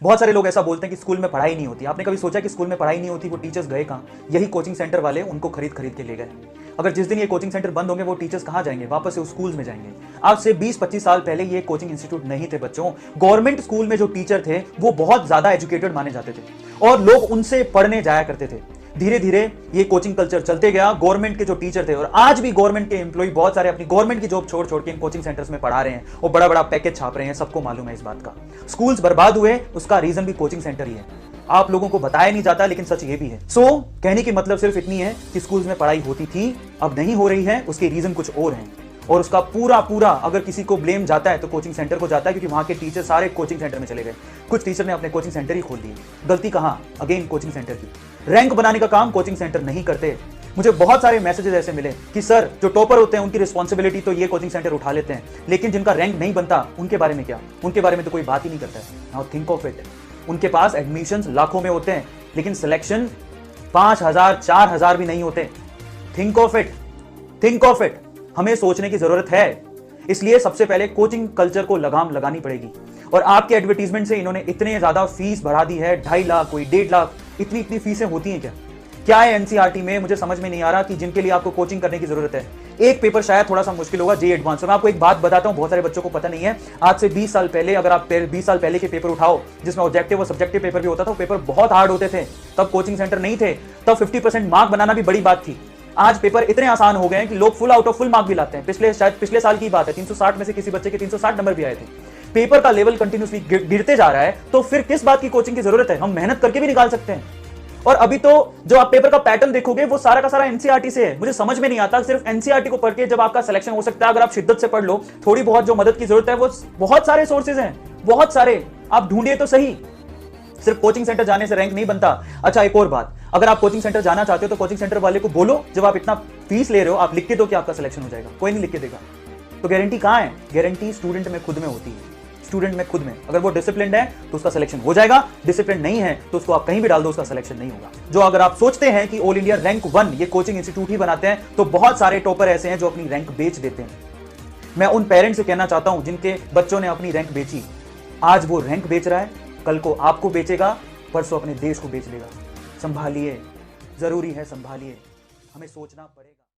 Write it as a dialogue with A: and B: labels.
A: बहुत सारे लोग ऐसा बोलते हैं कि स्कूल में पढ़ाई नहीं होती। आपने कभी सोचा कि स्कूल में पढ़ाई नहीं होती, वो टीचर्स गए कहाँ? यही कोचिंग सेंटर वाले उनको खरीद खरीद के ले गए। अगर जिस दिन ये कोचिंग सेंटर बंद होंगे, वो टीचर्स कहाँ जाएंगे? वापस से उस स्कूल्स में जाएंगे। आज से 20-25 साल पहले ये कोचिंग इंस्टीट्यूट नहीं थे बच्चों। गवर्नमेंट स्कूल में जो टीचर थे वो बहुत ज्यादा एजुकेटेड माने जाते थे और लोग उनसे पढ़ने जाया करते थे। धीरे धीरे ये कोचिंग कल्चर चलते गया। गवर्नमेंट के जो टीचर थे, और आज भी गवर्नमेंट के एम्प्लॉय बहुत सारे अपनी गवर्नमेंट की जॉब छोड़ छोड़ के इन कोचिंग सेंटर्स में पढ़ा रहे हैं और बड़ा बड़ा पैकेज छाप रहे हैं। सबको मालूम है इस बात का। स्कूल्स बर्बाद हुए, उसका रीजन भी कोचिंग सेंटर ही है। आप लोगों को बताया नहीं जाता, लेकिन सच ये भी है। कहने की मतलब सिर्फ इतनी है कि स्कूल्स में पढ़ाई होती थी, अब नहीं हो रही है। उसके रीजन कुछ और हैं और उसका पूरा पूरा अगर किसी को ब्लेम जाता है तो कोचिंग सेंटर को जाता है, क्योंकि वहां के टीचर सारे कोचिंग सेंटर में चले गए। कुछ टीचर ने अपने कोचिंग सेंटर ही खोल दिए। गलती कहां? अगेन कोचिंग सेंटर की। रैंक बनाने का काम कोचिंग सेंटर नहीं करते। मुझे बहुत सारे मैसेजेस ऐसे मिले कि सर, जो टॉपर होते हैं उनकी रिस्पॉन्सिबिलिटी तो ये कोचिंग सेंटर उठा लेते हैं, लेकिन जिनका रैंक नहीं बनता उनके बारे में क्या? उनके बारे में तो कोई बात ही नहीं करता है। Now think of it. उनके पास एडमिशंस लाखों में होते हैं, लेकिन सिलेक्शन 5,000 4,000 भी नहीं होते। Think of it, think of it. हमें सोचने की जरूरत है। इसलिए सबसे पहले कोचिंग कल्चर को लगाम लगानी पड़ेगी। और आपके एडवर्टीजमेंट से इन्होंने इतने ज्यादा फीस बढ़ा दी है, 2.5 लाख, कोई 1.5 लाख। इतनी इतनी फीसें होती हैं क्या? क्या है एनसीईआरटी में? मुझे समझ में नहीं आ रहा कि जिनके लिए आपको कोचिंग करने की जरूरत है। एक पेपर शायद थोड़ा सा मुश्किल होगा, जे एडवांस। मैं आपको एक बात बताता हूं, बहुत सारे बच्चों को पता नहीं है। आज से 20 साल पहले, अगर आप 20 साल पहले के पेपर उठाओ जिसमें ऑब्जेक्टिव और सब्जेक्टिव पेपर भी होता था, पेपर बहुत हार्ड होते थे। तब कोचिंग सेंटर नहीं थे, तब 50% मार्क बनाना भी बड़ी बात थी। आज पेपर इतने आसान हो गए हैं कि लोग full out of full mark भी लाते हैं। शायद पिछले साल की बात है, 360 में से किसी बच्चे के 360 नंबर भी आए थे। पेपर का लेवल कंटिन्यूसली गिरते जा रहा है, तो फिर किस बात की कोचिंग की जरूरत है? हम मेहनत करके भी निकाल सकते हैं। और अभी तो जो आप पेपर का पैटर्न देखोगे वो सारा का सारा एनसीईआरटी से है। मुझे समझ में नहीं आता, सिर्फ एनसीईआरटी को पढ़ के जब आपका सिलेक्शन हो सकता है। अगर आप शिद्दत से पढ़ लो, थोड़ी बहुत जो मदद की जरूरत है, वो बहुत सारे सोर्सेज हैं, बहुत सारे। आप ढूंढिए तो सही। सिर्फ कोचिंग सेंटर जाने से रैंक नहीं बनता। अच्छा, एक और बात, अगर आप कोचिंग सेंटर जाना चाहते हो तो कोचिंग सेंटर वाले को बोलो, जब आप इतना फीस ले रहे हो, आप लिख के दो कि आपका सिलेक्शन हो जाएगा। कोई नहीं लिख के देगा। तो गारंटी कहां है? गारंटी स्टूडेंट में खुद में होती है। स्टूडेंट में खुद में। अगर वो डिसिप्लिन्ड है तो उसका सिलेक्शन हो जाएगा, डिसिप्लिन नहीं है तो उसको आप कहीं भी डाल दो, उसका सिलेक्शन नहीं होगा। जो अगर आप सोचते हैं कि ऑल इंडिया रैंक 1 ये कोचिंग इंस्टीट्यूट ही बनाते हैं, तो बहुत सारे टॉपर ऐसे हैं जो अपनी रैंक बेच देते हैं। मैं उन पेरेंट्स से कहना चाहता हूं जिनके बच्चों ने अपनी रैंक बेची। आज वो रैंक बेच रहा है, कल को आपको बेचेगा, परसों अपने देश को बेच लेगा। संभालिए, जरूरी है, संभालिए। हमें सोचना पड़ेगा।